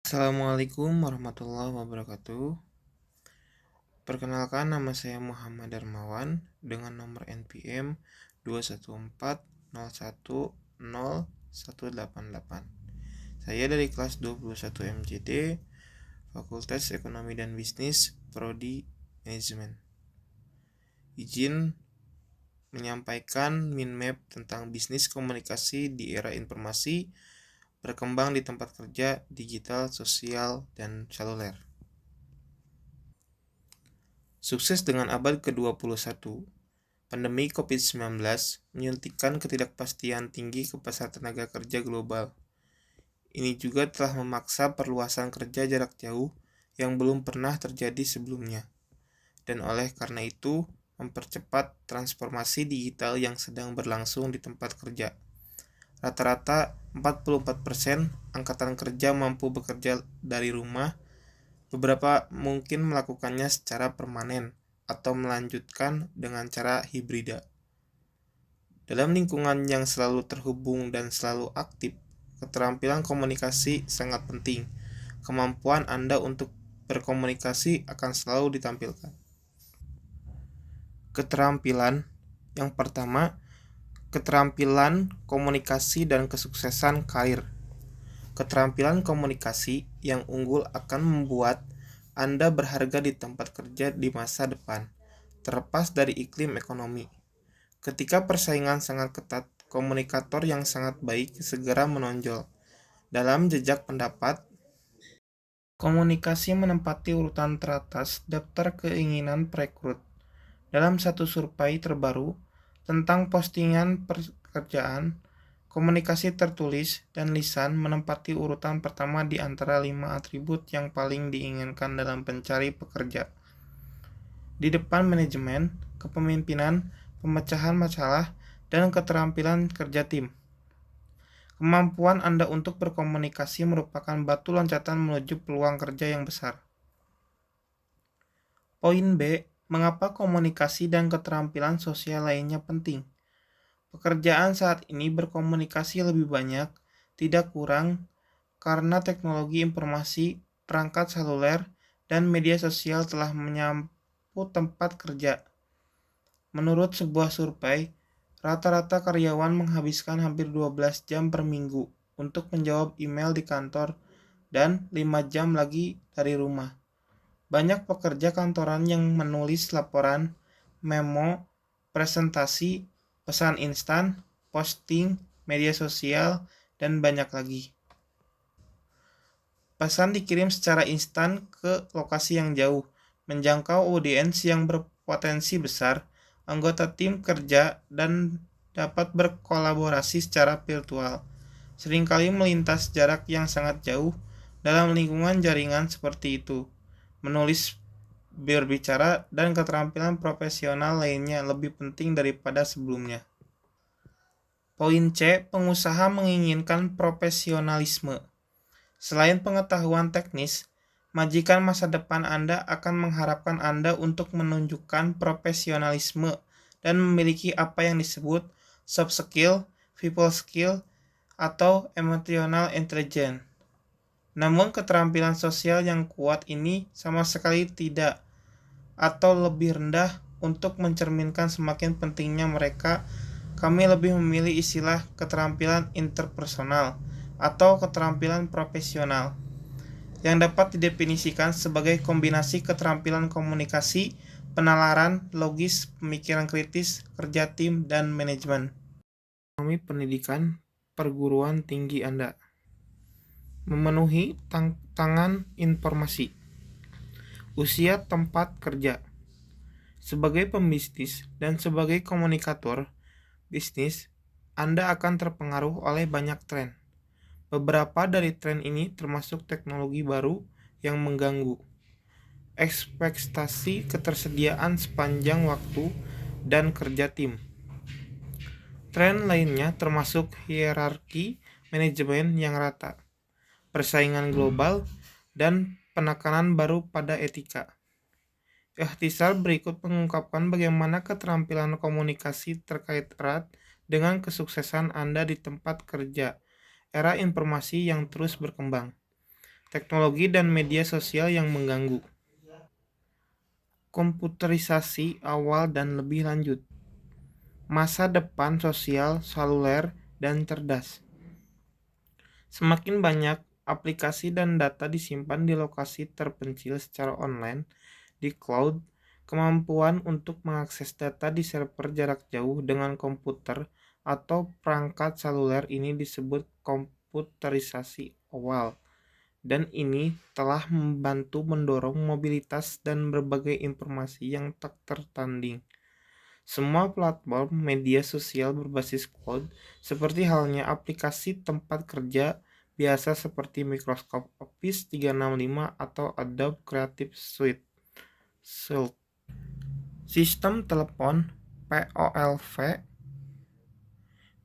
Assalamualaikum warahmatullahi wabarakatuh. Perkenalkan, nama saya Muhammad Darmawan dengan nomor NPM 214010188. Saya dari kelas 21 MJD, Fakultas Ekonomi dan Bisnis, Prodi Manajemen. Izin menyampaikan mind map tentang bisnis komunikasi di era informasi berkembang di tempat kerja, digital, sosial, dan seluler. Sukses dengan abad ke-21, pandemi COVID-19 menyuntikkan ketidakpastian tinggi ke pasar tenaga kerja global. Ini juga telah memaksa perluasan kerja jarak jauh yang belum pernah terjadi sebelumnya. Dan oleh karena itu, mempercepat transformasi digital yang sedang berlangsung di tempat kerja. Rata-rata 44% angkatan kerja mampu bekerja dari rumah. Beberapa mungkin melakukannya secara permanen atau melanjutkan dengan cara hibrida. Dalam lingkungan yang selalu terhubung dan selalu aktif, keterampilan komunikasi sangat penting. Kemampuan Anda untuk berkomunikasi akan selalu ditampilkan. Keterampilan yang pertama, keterampilan komunikasi dan kesuksesan karir. Keterampilan komunikasi yang unggul akan membuat Anda berharga di tempat kerja di masa depan, terlepas dari iklim ekonomi. Ketika persaingan sangat ketat, komunikator yang sangat baik segera menonjol. Dalam jejak pendapat, komunikasi menempati urutan teratas daftar keinginan perekrut. Dalam satu survei terbaru tentang postingan pekerjaan, komunikasi tertulis dan lisan menempati urutan pertama di antara 5 atribut yang paling diinginkan dalam pencari pekerja. Di depan manajemen, kepemimpinan, pemecahan masalah, dan keterampilan kerja tim. Kemampuan Anda untuk berkomunikasi merupakan batu loncatan menuju peluang kerja yang besar. Poin B, mengapa komunikasi dan keterampilan sosial lainnya penting? Pekerjaan saat ini berkomunikasi lebih banyak, tidak kurang, karena teknologi informasi, perangkat seluler, dan media sosial telah menyapu tempat kerja. Menurut sebuah survei, rata-rata karyawan menghabiskan hampir 12 jam per minggu untuk menjawab email di kantor dan 5 jam lagi dari rumah. Banyak pekerja kantoran yang menulis laporan, memo, presentasi, pesan instan, posting, media sosial, dan banyak lagi. Pesan dikirim secara instan ke lokasi yang jauh, menjangkau audiens yang berpotensi besar, anggota tim kerja, dan dapat berkolaborasi secara virtual. Seringkali melintas jarak yang sangat jauh dalam lingkungan jaringan seperti itu. Menulis, berbicara, dan keterampilan profesional lainnya lebih penting daripada sebelumnya. Poin C, pengusaha menginginkan profesionalisme. Selain pengetahuan teknis, majikan masa depan Anda akan mengharapkan Anda untuk menunjukkan profesionalisme dan memiliki apa yang disebut soft skill, people skill, atau emotional intelligence. Namun keterampilan sosial yang kuat ini sama sekali tidak atau lebih rendah untuk mencerminkan semakin pentingnya mereka. Kami lebih memilih istilah keterampilan interpersonal atau keterampilan profesional yang dapat didefinisikan sebagai kombinasi keterampilan komunikasi, penalaran, logis, pemikiran kritis, kerja tim, dan manajemen. Kami pendidikan perguruan tinggi Anda. Memenuhi tantangan informasi. Usia tempat kerja. Sebagai pembisnis dan sebagai komunikator bisnis, Anda akan terpengaruh oleh banyak tren. Beberapa dari tren ini termasuk teknologi baru yang mengganggu, ekspektasi ketersediaan sepanjang waktu, dan kerja tim. Tren lainnya termasuk hierarki manajemen yang rata, persaingan global, dan penekanan baru pada etika. Ikhtisar berikut mengungkapkan bagaimana keterampilan komunikasi terkait erat dengan kesuksesan Anda di tempat kerja, era informasi yang terus berkembang. Teknologi dan media sosial yang mengganggu. Komputerisasi awal dan lebih lanjut. Masa depan sosial, seluler, dan cerdas. Semakin banyak aplikasi dan data disimpan di lokasi terpencil secara online, di cloud, kemampuan untuk mengakses data di server jarak jauh dengan komputer atau perangkat seluler ini disebut komputerisasi awal. Dan ini telah membantu mendorong mobilitas dan berbagai informasi yang tak tertanding. Semua platform media sosial berbasis cloud, seperti halnya aplikasi tempat kerja biasa seperti Microsoft Office 365 atau Adobe Creative Suite. Sistem telepon POLV.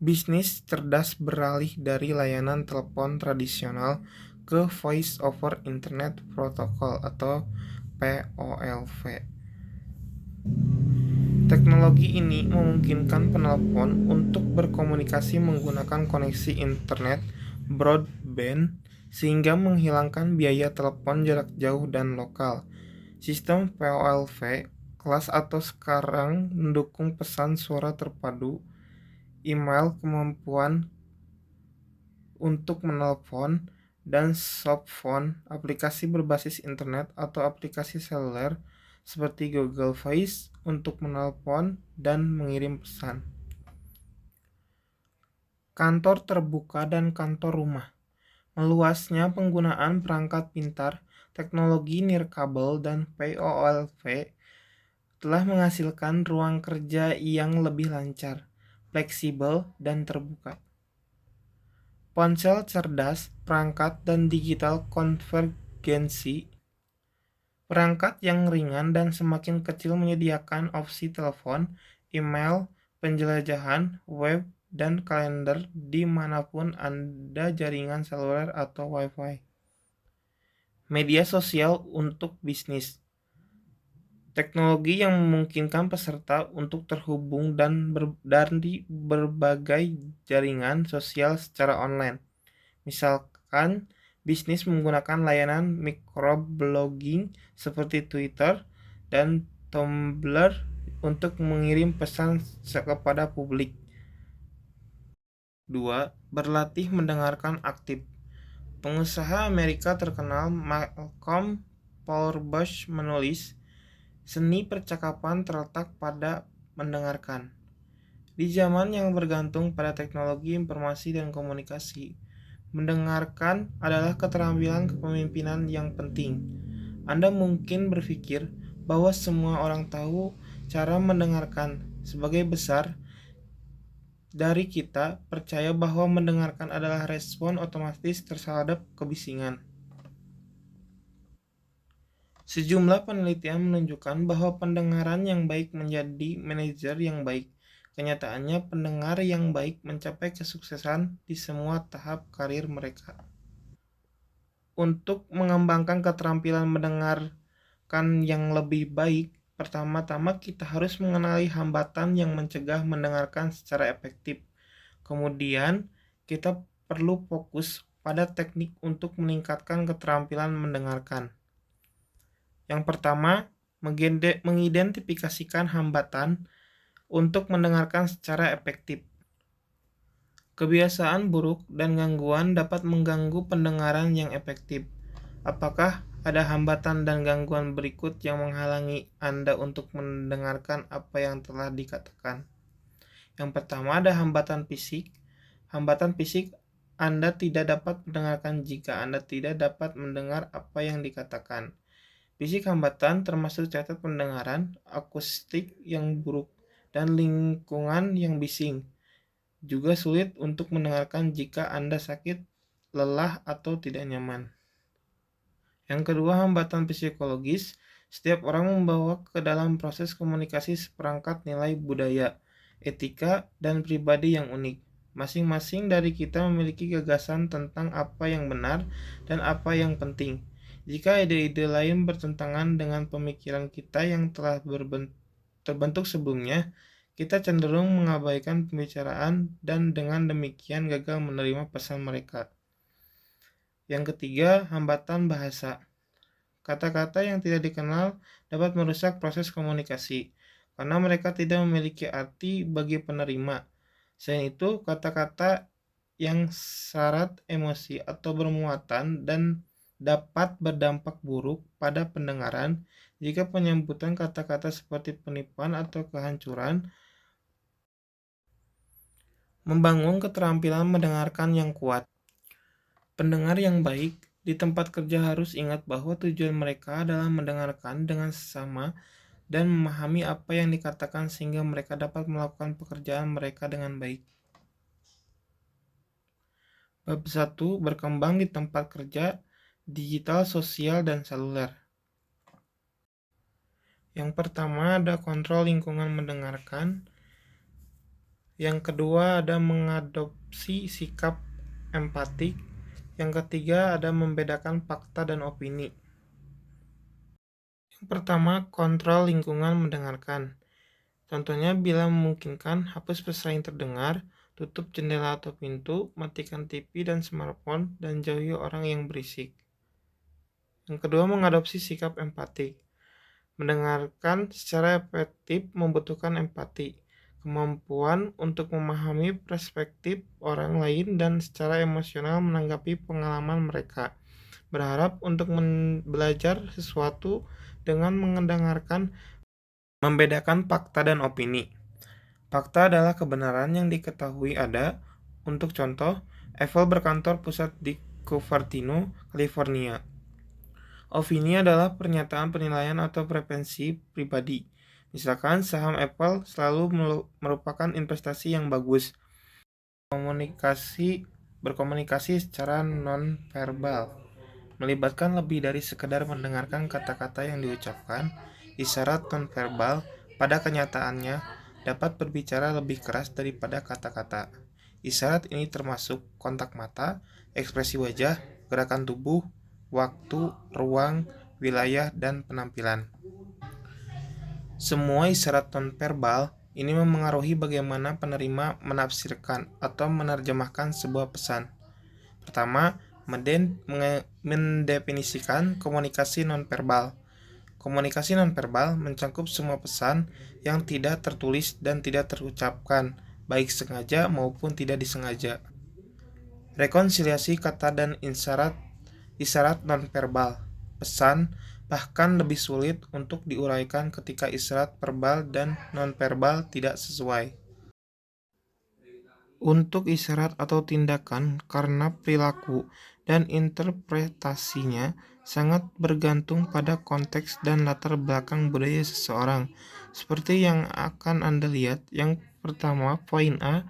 Bisnis cerdas beralih dari layanan telepon tradisional ke Voice over Internet Protocol atau POLV. Teknologi ini memungkinkan penelpon untuk berkomunikasi menggunakan koneksi internet broadband sehingga menghilangkan biaya telepon jarak jauh dan lokal. Sistem POLV kelas atau sekarang mendukung pesan suara terpadu, email, kemampuan untuk menelpon, dan softphone, aplikasi berbasis internet atau aplikasi seluler seperti Google Voice untuk menelpon dan mengirim pesan. Kantor terbuka dan kantor rumah. Meluasnya penggunaan perangkat pintar, teknologi nirkabel, dan POLV telah menghasilkan ruang kerja yang lebih lancar, fleksibel, dan terbuka. Ponsel cerdas, perangkat, dan digital konvergensi. Perangkat yang ringan dan semakin kecil menyediakan opsi telepon, email, penjelajahan, web, dan kalender dimanapun Anda jaringan seluler atau Wi-Fi. Media sosial untuk bisnis. Teknologi yang memungkinkan peserta untuk terhubung di berbagai jaringan sosial secara online. Misalkan, bisnis menggunakan layanan microblogging seperti Twitter dan Tumblr untuk mengirim pesan kepada publik. 2. Berlatih mendengarkan aktif. Pengusaha Amerika terkenal Malcolm Purbush menulis, seni percakapan terletak pada mendengarkan. Di zaman yang bergantung pada teknologi informasi dan komunikasi, mendengarkan adalah keterampilan kepemimpinan yang penting. Anda mungkin berpikir bahwa semua orang tahu cara mendengarkan. Sebagai besar dari kita percaya bahwa mendengarkan adalah respon otomatis terhadap kebisingan. Sejumlah penelitian menunjukkan bahwa pendengaran yang baik menjadi manajer yang baik. Kenyataannya, pendengar yang baik mencapai kesuksesan di semua tahap karir mereka. Untuk mengembangkan keterampilan mendengarkan yang lebih baik, pertama-tama kita harus mengenali hambatan yang mencegah mendengarkan secara efektif. Kemudian, kita perlu fokus pada teknik untuk meningkatkan keterampilan mendengarkan. Yang pertama, mengidentifikasikan hambatan untuk mendengarkan secara efektif. Kebiasaan buruk dan gangguan dapat mengganggu pendengaran yang efektif. Apakah ada hambatan dan gangguan berikut yang menghalangi Anda untuk mendengarkan apa yang telah dikatakan? Yang pertama, ada hambatan fisik. Hambatan fisik, Anda tidak dapat mendengarkan jika Anda tidak dapat mendengar apa yang dikatakan. Fisik hambatan termasuk cacat pendengaran, akustik yang buruk, dan lingkungan yang bising. Juga sulit untuk mendengarkan jika Anda sakit, lelah, atau tidak nyaman. Yang kedua, hambatan psikologis. Setiap orang membawa ke dalam proses komunikasi seperangkat nilai budaya, etika, dan pribadi yang unik. Masing-masing dari kita memiliki gagasan tentang apa yang benar dan apa yang penting. Jika ide-ide lain bertentangan dengan pemikiran kita yang telah terbentuk sebelumnya, kita cenderung mengabaikan pembicaraan dan dengan demikian gagal menerima pesan mereka. Yang ketiga, hambatan bahasa. Kata-kata yang tidak dikenal dapat merusak proses komunikasi karena mereka tidak memiliki arti bagi penerima. Selain itu, kata-kata yang syarat emosi atau bermuatan dan dapat berdampak buruk pada pendengaran jika penyebutan kata-kata seperti penipuan atau kehancuran. Membangun keterampilan mendengarkan yang kuat. Pendengar yang baik di tempat kerja harus ingat bahwa tujuan mereka adalah mendengarkan dengan sesama dan memahami apa yang dikatakan sehingga mereka dapat melakukan pekerjaan mereka dengan baik. Bab 1. Berkembang di tempat kerja, digital, sosial, dan seluler. Yang pertama ada kontrol lingkungan mendengarkan. Yang kedua ada mengadopsi sikap empatik. Yang ketiga ada membedakan fakta dan opini. Yang pertama, kontrol lingkungan mendengarkan. Contohnya, bila memungkinkan, hapus pesan yang terdengar, tutup jendela atau pintu, matikan TV dan smartphone, dan jauhi orang yang berisik. Yang kedua, mengadopsi sikap empatik. Mendengarkan secara efektif membutuhkan empati, kemampuan untuk memahami perspektif orang lain dan secara emosional menanggapi pengalaman mereka. Berharap untuk belajar sesuatu dengan mendengarkan, membedakan fakta dan opini. Fakta adalah kebenaran yang diketahui ada. Untuk contoh, Apple berkantor pusat di Cupertino, California. Opini adalah pernyataan penilaian atau preferensi pribadi. Misalkan saham Apple selalu merupakan investasi yang bagus. Berkomunikasi secara non-verbal melibatkan lebih dari sekedar mendengarkan kata-kata yang diucapkan. Isyarat non-verbal pada kenyataannya dapat berbicara lebih keras daripada kata-kata. Isyarat ini termasuk kontak mata, ekspresi wajah, gerakan tubuh, waktu, ruang, wilayah, dan penampilan. Semua isyarat non-verbal ini memengaruhi bagaimana penerima menafsirkan atau menerjemahkan sebuah pesan. Pertama, mendefinisikan komunikasi nonverbal. Komunikasi nonverbal mencakup semua pesan yang tidak tertulis dan tidak terucapkan, baik sengaja maupun tidak disengaja. Rekonsiliasi kata dan isyarat nonverbal. Pesan bahkan lebih sulit untuk diuraikan ketika isyarat verbal dan nonverbal tidak sesuai. Untuk isyarat atau tindakan karena perilaku dan interpretasinya sangat bergantung pada konteks dan latar belakang budaya seseorang. Seperti yang akan Anda lihat, yang pertama, poin A,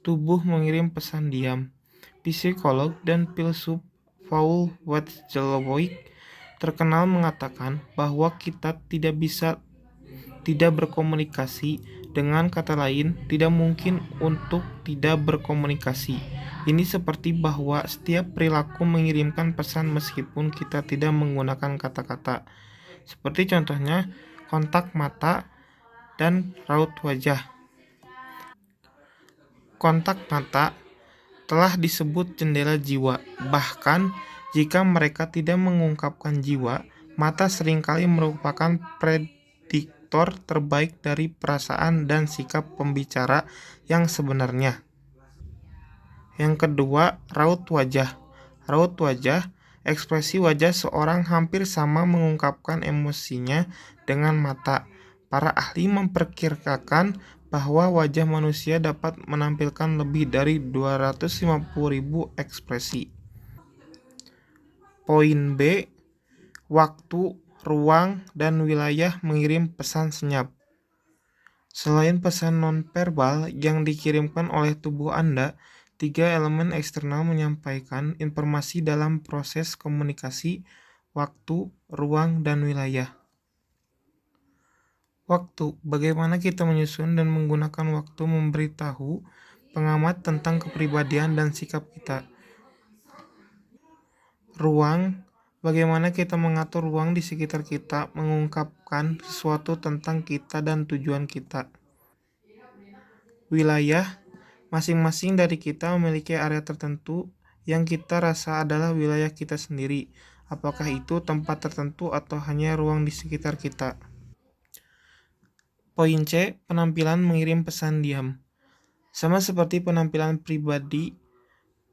tubuh mengirim pesan diam. Psikolog dan filsuf Paul Watzlawick terkenal mengatakan bahwa kita tidak berkomunikasi. Dengan kata lain, tidak mungkin untuk tidak berkomunikasi. Ini seperti bahwa setiap perilaku mengirimkan pesan meskipun kita tidak menggunakan kata-kata. Seperti contohnya kontak mata dan raut wajah. Kontak mata telah disebut jendela jiwa. Bahkan jika mereka tidak mengungkapkan jiwa, mata seringkali merupakan prediktor terbaik dari perasaan dan sikap pembicara yang sebenarnya. Yang kedua, raut wajah. Raut wajah, ekspresi wajah seorang hampir sama mengungkapkan emosinya dengan mata. Para ahli memperkirakan bahwa wajah manusia dapat menampilkan lebih dari 250.000 ekspresi. Poin B, waktu, ruang, dan wilayah mengirim pesan senyap. Selain pesan nonverbal yang dikirimkan oleh tubuh Anda, 3 elemen eksternal menyampaikan informasi dalam proses komunikasi: waktu, ruang, dan wilayah. Waktu, bagaimana kita menyusun dan menggunakan waktu memberitahu pengamat tentang kepribadian dan sikap kita. Ruang, bagaimana kita mengatur ruang di sekitar kita, mengungkapkan sesuatu tentang kita dan tujuan kita. Wilayah, masing-masing dari kita memiliki area tertentu yang kita rasa adalah wilayah kita sendiri, apakah itu tempat tertentu atau hanya ruang di sekitar kita. Poin C, penampilan mengirim pesan diam. Sama seperti penampilan pribadi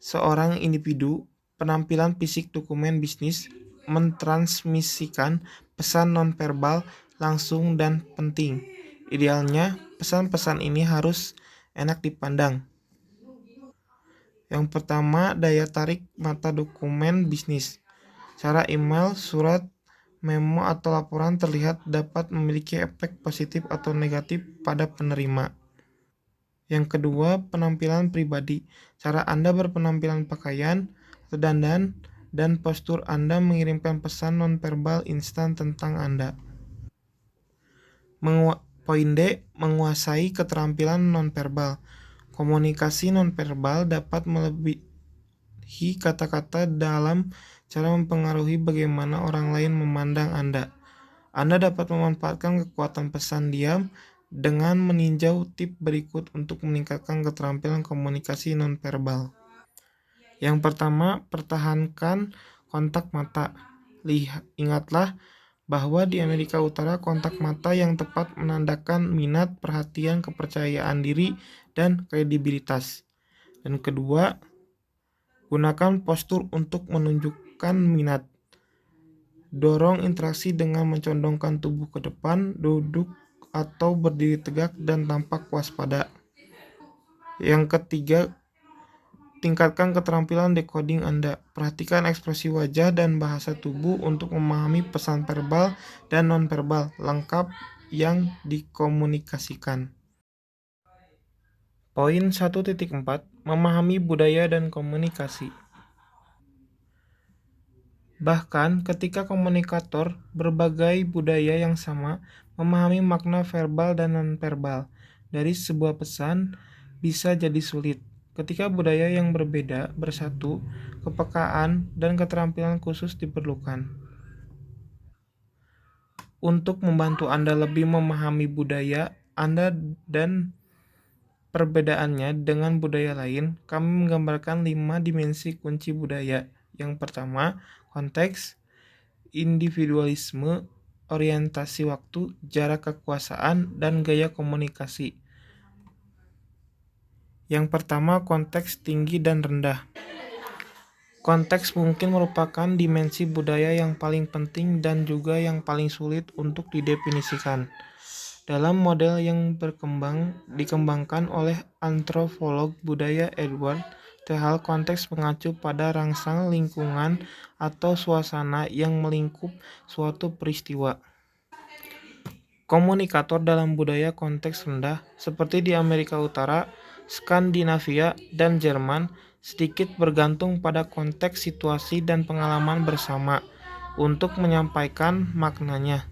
seorang individu, penampilan fisik dokumen bisnis mentransmisikan pesan nonverbal langsung dan penting. Idealnya, pesan-pesan ini harus enak dipandang. Yang pertama, daya tarik mata dokumen bisnis. Cara email, surat, memo, atau laporan terlihat dapat memiliki efek positif atau negatif pada penerima. Yang kedua, penampilan pribadi. Cara Anda berpenampilan pakaian atau dandan dan postur Anda mengirimkan pesan nonverbal instan tentang Anda. Poin D, menguasai keterampilan nonverbal. Komunikasi nonverbal dapat melebihi kata-kata dalam cara mempengaruhi bagaimana orang lain memandang Anda. Anda dapat memanfaatkan kekuatan pesan diam dengan meninjau tip berikut untuk meningkatkan keterampilan komunikasi nonverbal. Yang pertama, pertahankan kontak mata. Ingatlah bahwa di Amerika Utara kontak mata yang tepat menandakan minat, perhatian, kepercayaan diri, dan kredibilitas. Dan kedua, gunakan postur untuk menunjukkan minat. Dorong interaksi dengan mencondongkan tubuh ke depan, duduk atau berdiri tegak dan tampak waspada. Yang ketiga, tingkatkan keterampilan decoding Anda. Perhatikan ekspresi wajah dan bahasa tubuh untuk memahami pesan verbal dan nonverbal lengkap yang dikomunikasikan. Poin 1.4, memahami budaya dan komunikasi. Bahkan ketika komunikator berbagai budaya yang sama memahami makna verbal dan nonverbal dari sebuah pesan bisa jadi sulit. Ketika budaya yang berbeda bersatu, kepekaan dan keterampilan khusus diperlukan. Untuk membantu Anda lebih memahami budaya Anda dan perbedaannya dengan budaya lain, kami menggambarkan 5 dimensi kunci budaya. Yang pertama, konteks, individualisme, orientasi waktu, jarak kekuasaan, dan gaya komunikasi. Yang pertama, konteks tinggi dan rendah. Konteks mungkin merupakan dimensi budaya yang paling penting dan juga yang paling sulit untuk didefinisikan. Dalam model yang dikembangkan oleh antropolog budaya Edward T. Hall, konteks mengacu pada rangsang lingkungan atau suasana yang melingkup suatu peristiwa. Komunikator dalam budaya konteks rendah, seperti di Amerika Utara, Skandinavia, dan Jerman, sedikit bergantung pada konteks situasi dan pengalaman bersama untuk menyampaikan maknanya.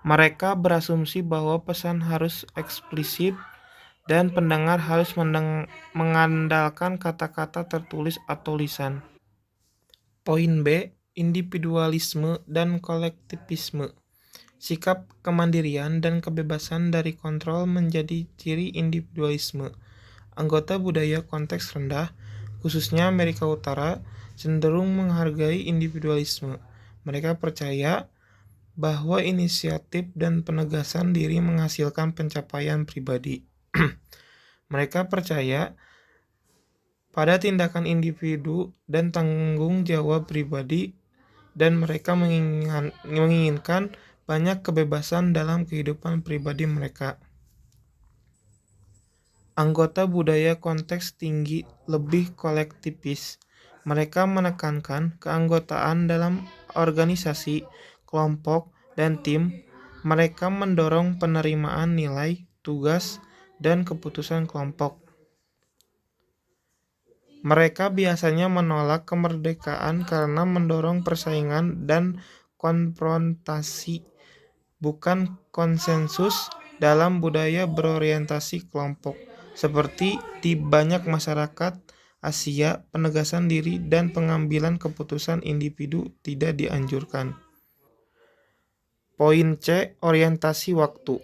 Mereka berasumsi bahwa pesan harus eksplisit dan pendengar harus mengandalkan kata-kata tertulis atau lisan. Poin B, individualisme dan kolektivisme. Sikap kemandirian dan kebebasan dari kontrol menjadi ciri individualisme. Anggota budaya konteks rendah, khususnya Amerika Utara, cenderung menghargai individualisme. Mereka percaya bahwa inisiatif dan penegasan diri menghasilkan pencapaian pribadi. Mereka percaya pada tindakan individu dan tanggung jawab pribadi, dan mereka menginginkan banyak kebebasan dalam kehidupan pribadi mereka. Anggota budaya konteks tinggi lebih kolektivis. Mereka menekankan keanggotaan dalam organisasi, kelompok, dan tim. Mereka mendorong penerimaan nilai, tugas, dan keputusan kelompok. Mereka biasanya menolak kemerdekaan karena mendorong persaingan dan konfrontasi, bukan konsensus. Dalam budaya berorientasi kelompok, seperti di banyak masyarakat Asia, penegasan diri dan pengambilan keputusan individu tidak dianjurkan. Poin C, orientasi waktu.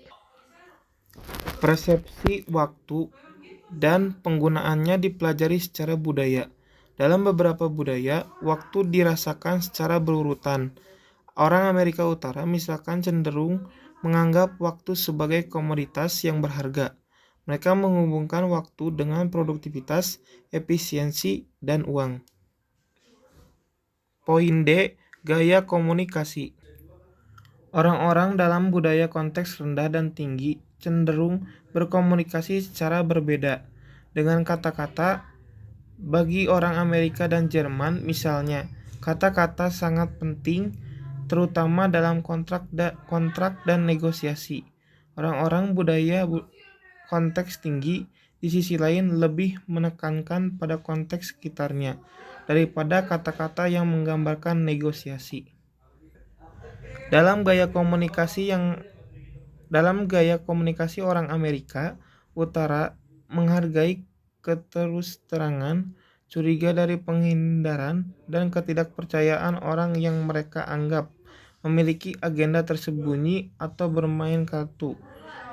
Persepsi waktu dan penggunaannya dipelajari secara budaya. Dalam beberapa budaya, waktu dirasakan secara berurutan. Orang Amerika Utara misalkan cenderung menganggap waktu sebagai komoditas yang berharga. Mereka menghubungkan waktu dengan produktivitas, efisiensi, dan uang. Poin D. Gaya komunikasi. Orang-orang dalam budaya konteks rendah dan tinggi cenderung berkomunikasi secara berbeda. Dengan kata-kata, bagi orang Amerika dan Jerman misalnya, kata-kata sangat penting terutama dalam kontrak dan negosiasi. Orang-orang budaya konteks tinggi di sisi lain lebih menekankan pada konteks sekitarnya daripada kata-kata yang menggambarkan negosiasi. Dalam gaya komunikasi dalam gaya komunikasi orang Amerika Utara menghargai keterus-terangan, curiga dari penghindaran, dan ketidakpercayaan orang yang mereka anggap memiliki agenda tersembunyi atau bermain kartu.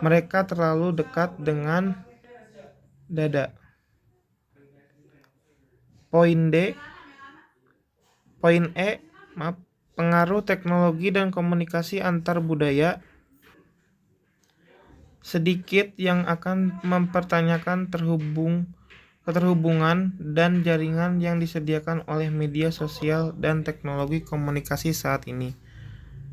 Mereka terlalu dekat dengan dada. Poin D, poin E, pengaruh teknologi dan komunikasi antar budaya. Sedikit yang akan mempertanyakan keterhubungan dan jaringan yang disediakan oleh media sosial dan teknologi komunikasi saat ini.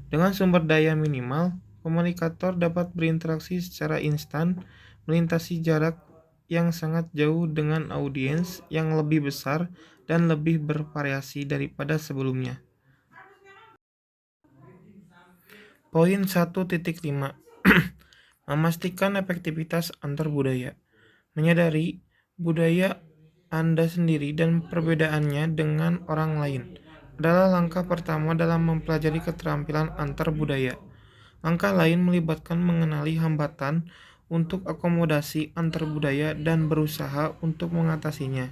Dengan sumber daya minimal, komunikator dapat berinteraksi secara instan, melintasi jarak yang sangat jauh dengan audiens yang lebih besar dan lebih bervariasi daripada sebelumnya. Poin 1.5 Memastikan efektivitas antar budaya. Menyadari budaya Anda sendiri dan perbedaannya dengan orang lain adalah langkah pertama dalam mempelajari keterampilan antar budaya. Langkah lain melibatkan mengenali hambatan untuk akomodasi antar budaya dan berusaha untuk mengatasinya.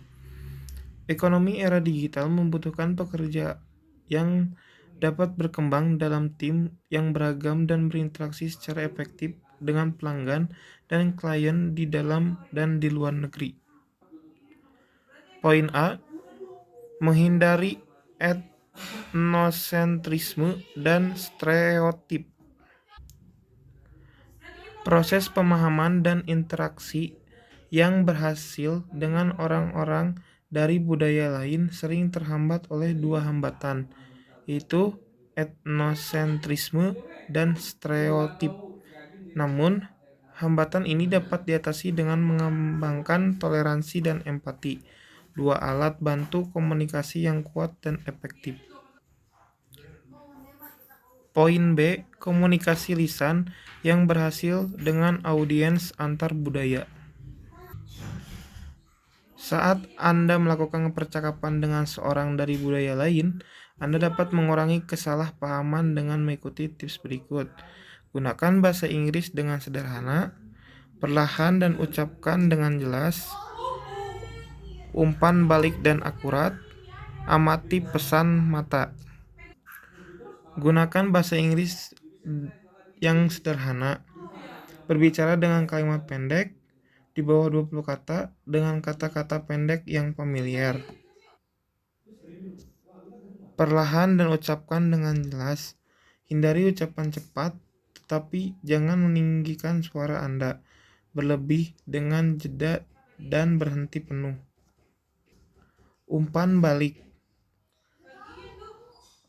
Ekonomi era digital membutuhkan pekerja yang dapat berkembang dalam tim yang beragam dan berinteraksi secara efektif dengan pelanggan dan klien di dalam dan di luar negeri. Poin A. Menghindari etnosentrisme dan stereotip. Proses pemahaman dan interaksi yang berhasil dengan orang-orang dari budaya lain sering terhambat oleh dua hambatan, yaitu etnosentrisme dan stereotip. Namun, hambatan ini dapat diatasi dengan mengembangkan toleransi dan empati, dua alat bantu komunikasi yang kuat dan efektif. Poin B. Komunikasi lisan yang berhasil dengan audiens antar budaya. Saat Anda melakukan percakapan dengan seorang dari budaya lain, Anda dapat mengurangi kesalahpahaman dengan mengikuti tips berikut. Gunakan bahasa Inggris dengan sederhana, perlahan dan ucapkan dengan jelas, umpan balik dan akurat, amati pesan mata. Gunakan bahasa Inggris yang sederhana, berbicara dengan kalimat pendek, di bawah 20 kata, dengan kata-kata pendek yang familiar. Perlahan dan ucapkan dengan jelas. Hindari ucapan cepat, tetapi jangan meninggikan suara Anda berlebih dengan jeda dan berhenti penuh. Umpan balik.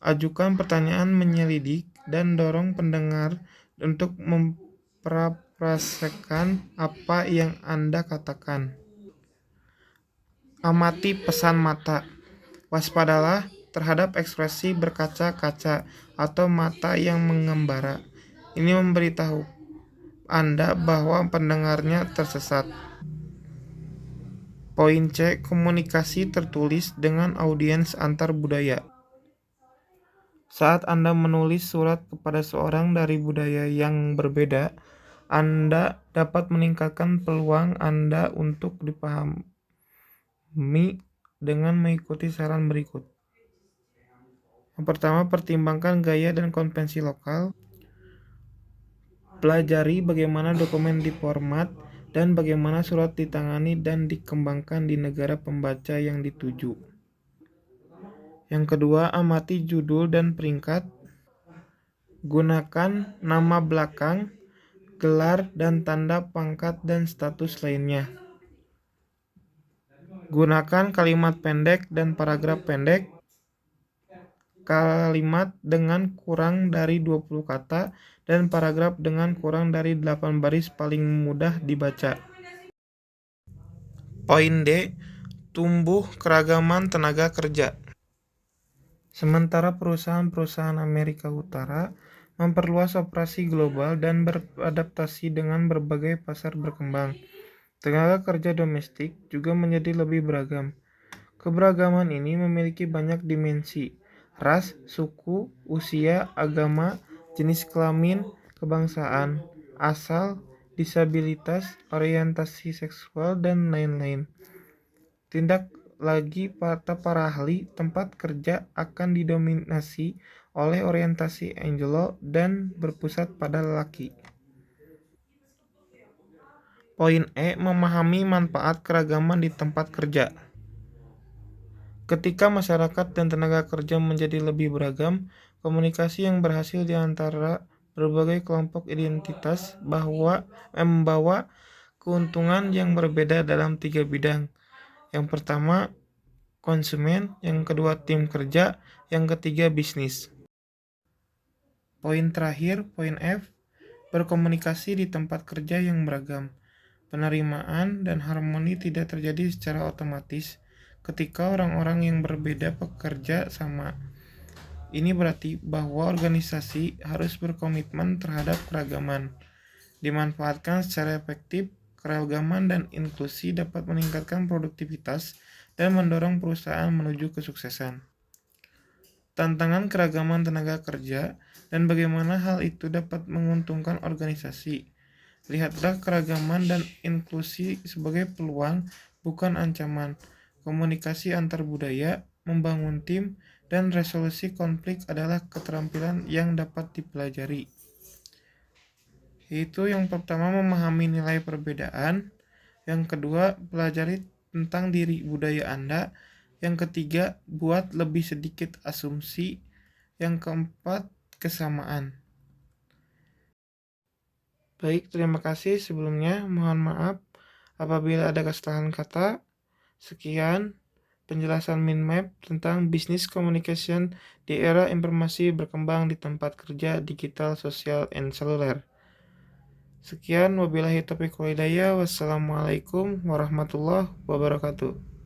Ajukan pertanyaan menyelidik dan dorong pendengar untuk memparafrasekan apa yang Anda katakan. Amati pesan mata. Waspadalah terhadap ekspresi berkaca-kaca atau mata yang mengembara. Ini memberitahu Anda bahwa pendengarnya tersesat. Poin C. Komunikasi tertulis dengan audiens antar budaya. Saat Anda menulis surat kepada seorang dari budaya yang berbeda, Anda dapat meningkatkan peluang Anda untuk dipahami dengan mengikuti saran berikut. Yang pertama, pertimbangkan gaya dan konvensi lokal. Pelajari bagaimana dokumen diformat dan bagaimana surat ditangani dan dikembangkan di negara pembaca yang dituju. Yang kedua, amati judul dan peringkat. Gunakan nama belakang, gelar, dan tanda pangkat dan status lainnya. Gunakan kalimat pendek dan paragraf pendek. Kalimat dengan kurang dari 20 kata dan paragraf dengan kurang dari 8 baris paling mudah dibaca. Poin D. Tumbuh keragaman tenaga kerja. Sementara perusahaan-perusahaan Amerika Utara memperluas operasi global dan beradaptasi dengan berbagai pasar berkembang, tenaga kerja domestik juga menjadi lebih beragam. Keberagaman ini memiliki banyak dimensi: ras, suku, usia, agama, jenis kelamin, kebangsaan, asal, disabilitas, orientasi seksual, dan lain-lain. Tindak lagi para ahli tempat kerja akan didominasi oleh orientasi Angelo dan berpusat pada lelaki. Poin E. Memahami manfaat keragaman di tempat kerja. Ketika masyarakat dan tenaga kerja menjadi lebih beragam, komunikasi yang berhasil di antara berbagai kelompok identitas membawa keuntungan yang berbeda dalam 3 bidang. Yang pertama, konsumen, yang kedua, tim kerja, yang ketiga, bisnis. Poin terakhir, poin F, berkomunikasi di tempat kerja yang beragam. Penerimaan dan harmoni tidak terjadi secara otomatis ketika orang-orang yang berbeda bekerja sama. Ini berarti bahwa organisasi harus berkomitmen terhadap keragaman. Dimanfaatkan secara efektif, keragaman dan inklusi dapat meningkatkan produktivitas dan mendorong perusahaan menuju kesuksesan. Tantangan keragaman tenaga kerja dan bagaimana hal itu dapat menguntungkan organisasi. Lihatlah keragaman dan inklusi sebagai peluang, bukan ancaman. Komunikasi antar budaya, membangun tim, dan resolusi konflik adalah keterampilan yang dapat dipelajari. Yaitu yang pertama, memahami nilai perbedaan. Yang kedua, pelajari tentang diri budaya Anda. Yang ketiga, buat lebih sedikit asumsi. Yang keempat, kesamaan. Baik, terima kasih sebelumnya. Mohon maaf apabila ada kesalahan kata. Sekian penjelasan Minmap tentang Business Communication di era informasi berkembang di tempat kerja digital, sosial, and seluler. Sekian, wabillahi taufiq wal hidayah. Wassalamualaikum warahmatullahi wabarakatuh.